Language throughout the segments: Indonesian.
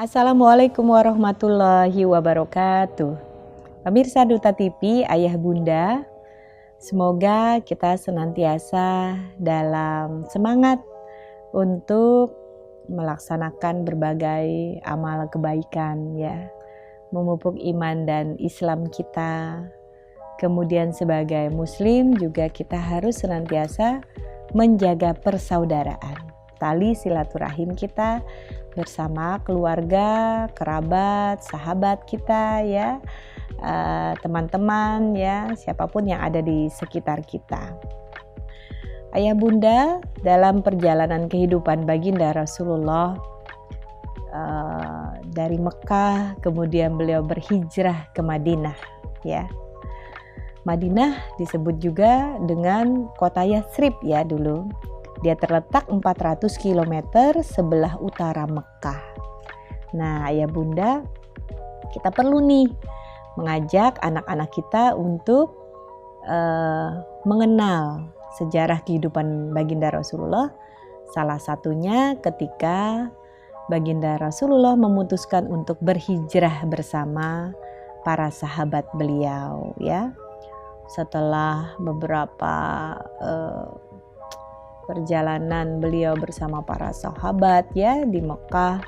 Assalamualaikum warahmatullahi wabarakatuh. Pemirsa Duta TV, Ayah Bunda, semoga kita senantiasa dalam semangat untuk melaksanakan berbagai amal kebaikan ya, memupuk iman dan Islam kita. Kemudian sebagai Muslim juga kita harus senantiasa menjaga persaudaraan, tali silaturahim kita bersama keluarga, kerabat, sahabat kita ya, teman-teman ya, siapapun yang ada di sekitar kita. Ayah Bunda, dalam perjalanan kehidupan baginda Rasulullah dari Mekah, kemudian beliau berhijrah ke Madinah ya. Madinah disebut juga dengan kota Yatsrib ya dulu. Dia terletak 400 km sebelah utara Mekah. Nah, Ayah Bunda, kita perlu nih mengajak anak-anak kita untuk mengenal sejarah kehidupan baginda Rasulullah. Salah satunya ketika baginda Rasulullah memutuskan untuk berhijrah bersama para sahabat beliau ya. Setelah beberapa perjalanan beliau bersama para sahabat ya di Mekah,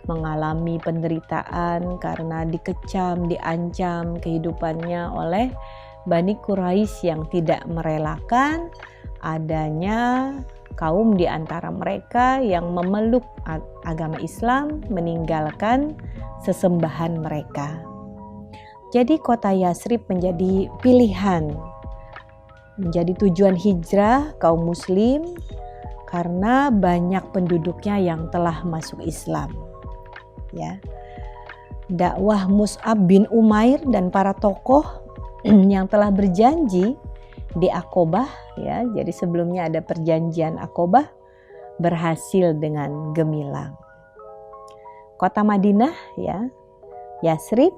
mengalami penderitaan karena dikecam, diancam kehidupannya oleh Bani Quraisy yang tidak merelakan adanya kaum di antara mereka yang memeluk agama Islam, meninggalkan sesembahan mereka. Jadi kota Yatsrib menjadi pilihan, menjadi tujuan hijrah kaum muslim karena banyak penduduknya yang telah masuk Islam ya. Dakwah Mus'ab bin Umair dan para tokoh yang telah berjanji di Aqobah ya, jadi sebelumnya ada perjanjian Aqobah, berhasil dengan gemilang. Kota Madinah ya, Yatsrib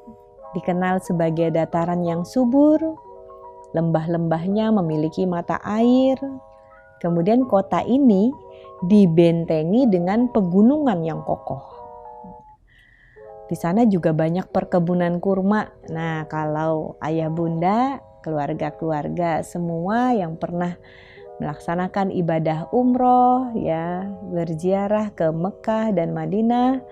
dikenal sebagai dataran yang subur, lembah-lembahnya memiliki mata air. Kemudian kota ini dibentengi dengan pegunungan yang kokoh. Di sana juga banyak perkebunan kurma. Nah, kalau ayah bunda, keluarga-keluarga semua yang pernah melaksanakan ibadah umroh ya, berziarah ke Mekah dan Madinah,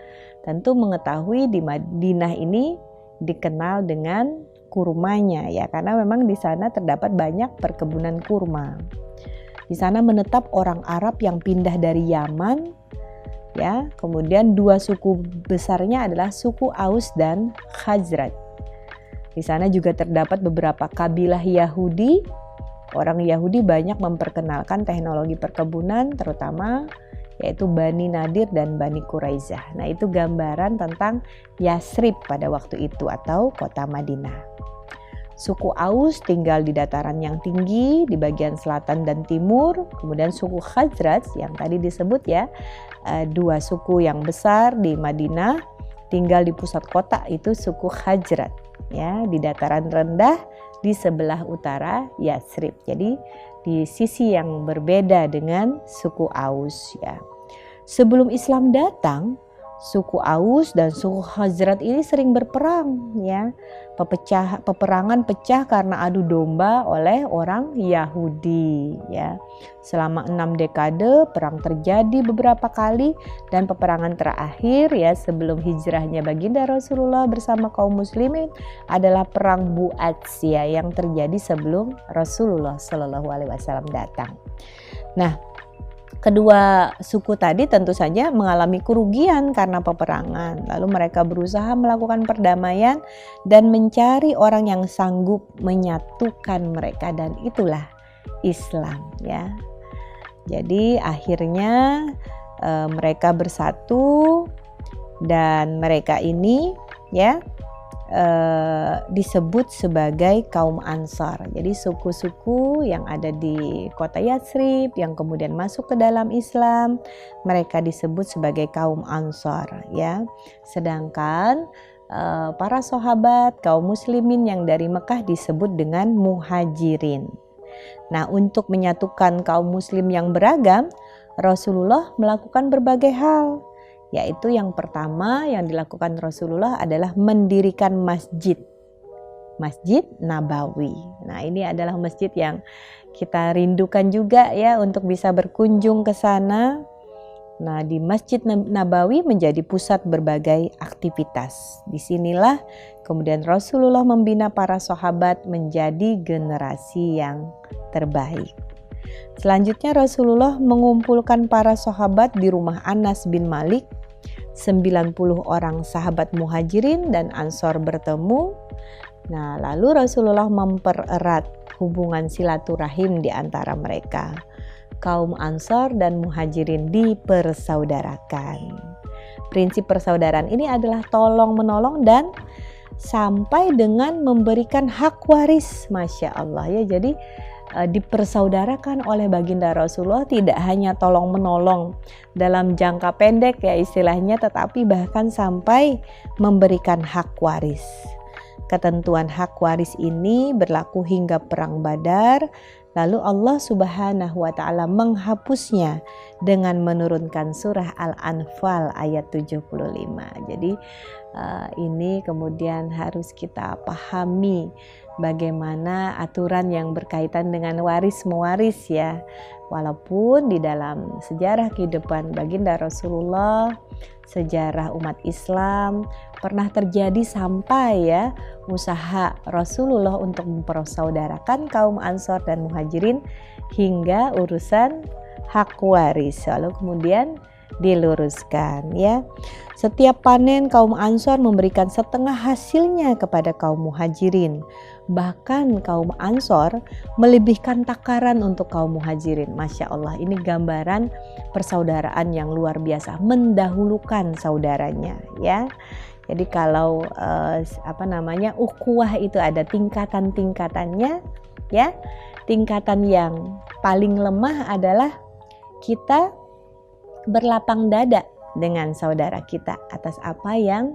tentu mengetahui di Madinah ini dikenal dengan kurmanya ya, karena memang di sana terdapat banyak perkebunan kurma. Di sana menetap orang Arab yang pindah dari Yaman ya, kemudian dua suku besarnya adalah suku Aus dan Khazraj. Di sana juga terdapat beberapa kabilah Yahudi. Orang Yahudi banyak memperkenalkan teknologi perkebunan, terutama yaitu Bani Nadir dan Bani Quraisyah. Nah, itu gambaran tentang Yatsrib pada waktu itu atau kota Madinah. Suku Aus tinggal di dataran yang tinggi di bagian selatan dan timur. Kemudian suku Khazraj yang tadi disebut ya, dua suku yang besar di Madinah tinggal di pusat kota, itu suku Khazraj ya, di dataran rendah di sebelah utara Yatsrib. Jadi di sisi yang berbeda dengan suku Aus ya. Sebelum Islam datang, suku Aus dan suku Khazraj ini sering berperang ya. Peperangan pecah karena adu domba oleh orang Yahudi ya. Selama 6 dekade perang terjadi beberapa kali, dan peperangan terakhir ya sebelum hijrahnya baginda Rasulullah bersama kaum muslimin adalah perang Bu'ats ya, yang terjadi sebelum Rasulullah Shallallahu Alaihi Wasallam datang. Nah, kedua suku tadi tentu saja mengalami kerugian karena peperangan. Lalu mereka berusaha melakukan perdamaian dan mencari orang yang sanggup menyatukan mereka, dan itulah Islam ya. Jadi akhirnya mereka bersatu, dan mereka ini ya disebut sebagai kaum Ansar. Jadi suku-suku yang ada di kota Yatsrib yang kemudian masuk ke dalam Islam, mereka disebut sebagai kaum Ansar ya. Sedangkan para sahabat kaum muslimin yang dari Mekah disebut dengan Muhajirin. Nah, untuk menyatukan kaum muslim yang beragam, Rasulullah melakukan berbagai hal. yaitu yang pertama yang dilakukan Rasulullah adalah mendirikan Masjid Nabawi. Nah, ini adalah masjid yang kita rindukan juga ya untuk bisa berkunjung ke sana. Nah, di Masjid Nabawi menjadi pusat berbagai aktivitas. Disinilah kemudian Rasulullah membina para sahabat menjadi generasi yang terbaik. Selanjutnya Rasulullah mengumpulkan para sahabat di rumah Anas bin Malik. 90 orang sahabat Muhajirin dan Ansor bertemu. Nah, lalu Rasulullah mempererat hubungan silaturahim di antara mereka. Kaum Ansor dan Muhajirin dipersaudarakan. Prinsip persaudaraan ini adalah tolong menolong dan sampai dengan memberikan hak waris. Masya Allah ya, jadi dipersaudarakan oleh baginda Rasulullah tidak hanya tolong menolong dalam jangka pendek ya istilahnya, tetapi bahkan sampai memberikan hak waris. Ketentuan hak waris ini berlaku hingga perang Badar, lalu Allah Subhanahu wa taala menghapusnya dengan menurunkan surah Al-Anfal ayat 75. Jadi ini kemudian harus kita pahami bagaimana aturan yang berkaitan dengan waris mewaris ya. Walaupun di dalam sejarah kehidupan baginda Rasulullah, sejarah umat Islam pernah terjadi sampai ya usaha Rasulullah untuk mempersaudarakan kaum Ansor dan Muhajirin hingga urusan hak waris, lalu kemudian diluruskan ya. Setiap panen kaum Ansor memberikan setengah hasilnya kepada kaum Muhajirin. Bahkan kaum Ansor melebihkan takaran untuk kaum Muhajirin. Masya Allah, ini gambaran persaudaraan yang luar biasa, mendahulukan saudaranya ya. Jadi kalau ukhuwah itu ada tingkatan-tingkatannya ya. Tingkatan yang paling lemah adalah kita berlapang dada dengan saudara kita atas apa yang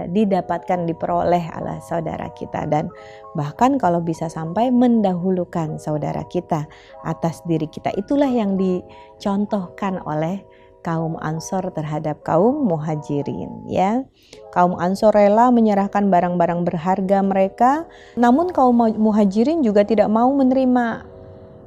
didapatkan diperoleh oleh saudara kita, dan bahkan kalau bisa sampai mendahulukan saudara kita atas diri kita. Itulah yang dicontohkan oleh kaum Ansor terhadap kaum Muhajirin ya. Kaum Ansor rela menyerahkan barang-barang berharga mereka, namun kaum Muhajirin juga tidak mau menerima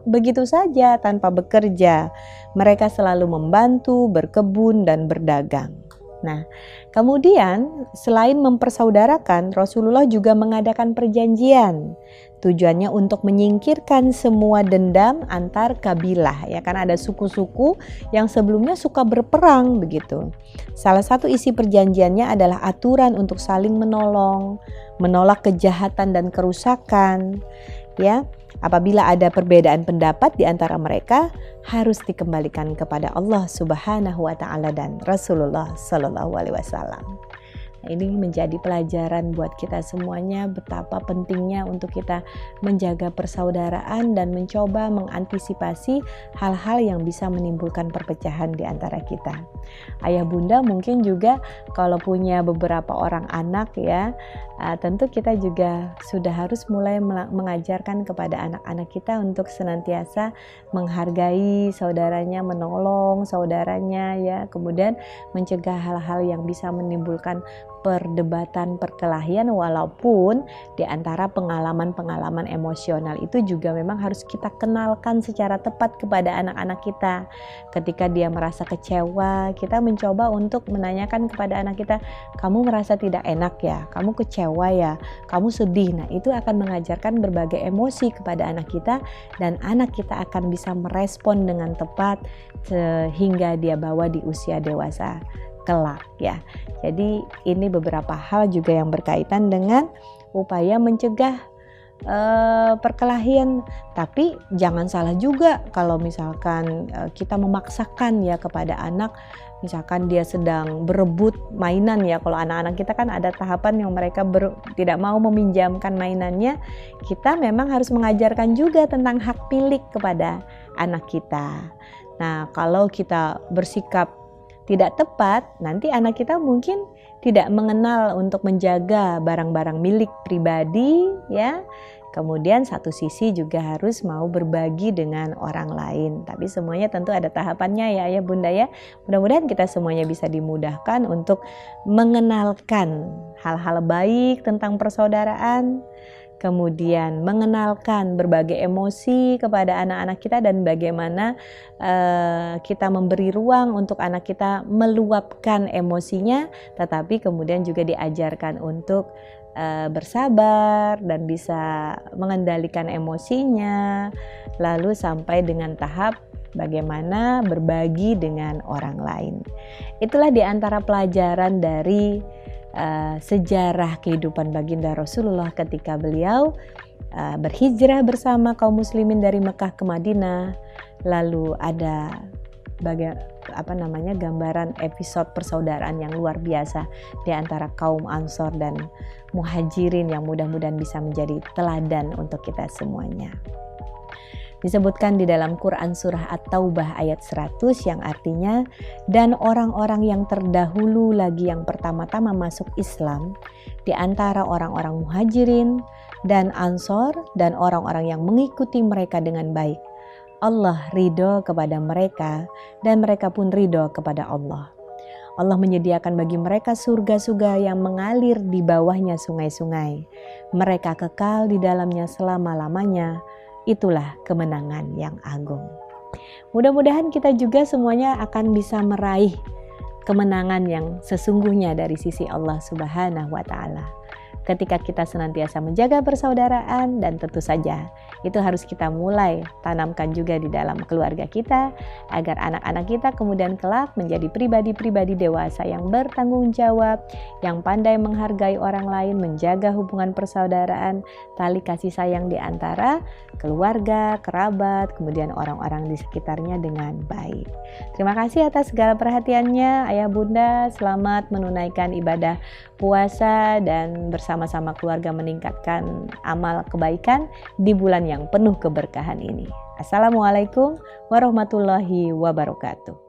begitu saja tanpa bekerja. Mereka selalu membantu, berkebun dan berdagang. Nah, kemudian selain mempersaudarakan, Rasulullah juga mengadakan perjanjian. Tujuannya untuk menyingkirkan semua dendam antar kabilah, ya kan ada suku-suku yang sebelumnya suka berperang begitu. Salah satu isi perjanjiannya adalah aturan untuk saling menolong, menolak kejahatan dan kerusakan, ya. Apabila ada perbedaan pendapat di antara mereka, harus dikembalikan kepada Allah Subhanahu wa taala dan Rasulullah sallallahu alaihi wasallam. Ini menjadi pelajaran buat kita semuanya betapa pentingnya untuk kita menjaga persaudaraan dan mencoba mengantisipasi hal-hal yang bisa menimbulkan perpecahan di antara kita. Ayah bunda mungkin juga kalau punya beberapa orang anak ya, tentu kita juga sudah harus mulai mengajarkan kepada anak-anak kita untuk senantiasa menghargai saudaranya, menolong saudaranya ya, kemudian mencegah hal-hal yang bisa menimbulkan perdebatan, perkelahian, walaupun di antara pengalaman-pengalaman emosional itu juga memang harus kita kenalkan secara tepat kepada anak-anak kita. Ketika dia merasa kecewa, kita mencoba untuk menanyakan kepada anak kita, kamu merasa tidak enak ya, kamu kecewa ya, kamu sedih. Nah, itu akan mengajarkan berbagai emosi kepada anak kita, dan anak kita akan bisa merespon dengan tepat sehingga dia bawa di usia dewasa kelak ya. Jadi ini beberapa hal juga yang berkaitan dengan upaya mencegah perkelahian. Tapi jangan salah juga kalau misalkan kita memaksakan ya kepada anak, misalkan dia sedang berebut mainan ya. Kalau anak-anak kita kan ada tahapan yang mereka tidak mau meminjamkan mainannya. Kita memang harus mengajarkan juga tentang hak pilih kepada anak kita. Nah, kalau kita bersikap tidak tepat, nanti anak kita mungkin tidak mengenal untuk menjaga barang-barang milik pribadi ya. Kemudian satu sisi juga harus mau berbagi dengan orang lain. Tapi semuanya tentu ada tahapannya ya Ayah Bunda ya. Mudah-mudahan kita semuanya bisa dimudahkan untuk mengenalkan hal-hal baik tentang persaudaraan. Kemudian mengenalkan berbagai emosi kepada anak-anak kita dan bagaimana kita memberi ruang untuk anak kita meluapkan emosinya, tetapi kemudian juga diajarkan untuk bersabar dan bisa mengendalikan emosinya, lalu sampai dengan tahap bagaimana berbagi dengan orang lain. Itulah di antara pelajaran dari sejarah kehidupan baginda Rasulullah ketika beliau berhijrah bersama kaum muslimin dari Mekah ke Madinah. Lalu ada gambaran episode persaudaraan yang luar biasa di antara kaum Ansor dan Muhajirin yang mudah-mudahan bisa menjadi teladan untuk kita semuanya. Disebutkan di dalam Quran surah At-Taubah ayat 100 yang artinya, dan orang-orang yang terdahulu lagi yang pertama-tama masuk Islam di antara orang-orang Muhajirin dan Ansor dan orang-orang yang mengikuti mereka dengan baik, Allah ridho kepada mereka dan mereka pun ridho kepada Allah. Allah menyediakan bagi mereka surga-surga yang mengalir di bawahnya sungai-sungai. Mereka kekal di dalamnya selama-lamanya. Itulah kemenangan yang agung. Mudah-mudahan kita juga semuanya akan bisa meraih kemenangan yang sesungguhnya dari sisi Allah Subhanahu wa Ta'ala. Ketika kita senantiasa menjaga persaudaraan, dan tentu saja itu harus kita mulai tanamkan juga di dalam keluarga kita, agar anak-anak kita kemudian kelak menjadi pribadi-pribadi dewasa yang bertanggung jawab, yang pandai menghargai orang lain, menjaga hubungan persaudaraan, tali kasih sayang di antara keluarga, kerabat, kemudian orang-orang di sekitarnya dengan baik. Terima kasih atas segala perhatiannya Ayah Bunda. Selamat menunaikan ibadah puasa dan bersama-sama keluarga meningkatkan amal kebaikan di bulan yang penuh keberkahan ini. Assalamualaikum warahmatullahi wabarakatuh.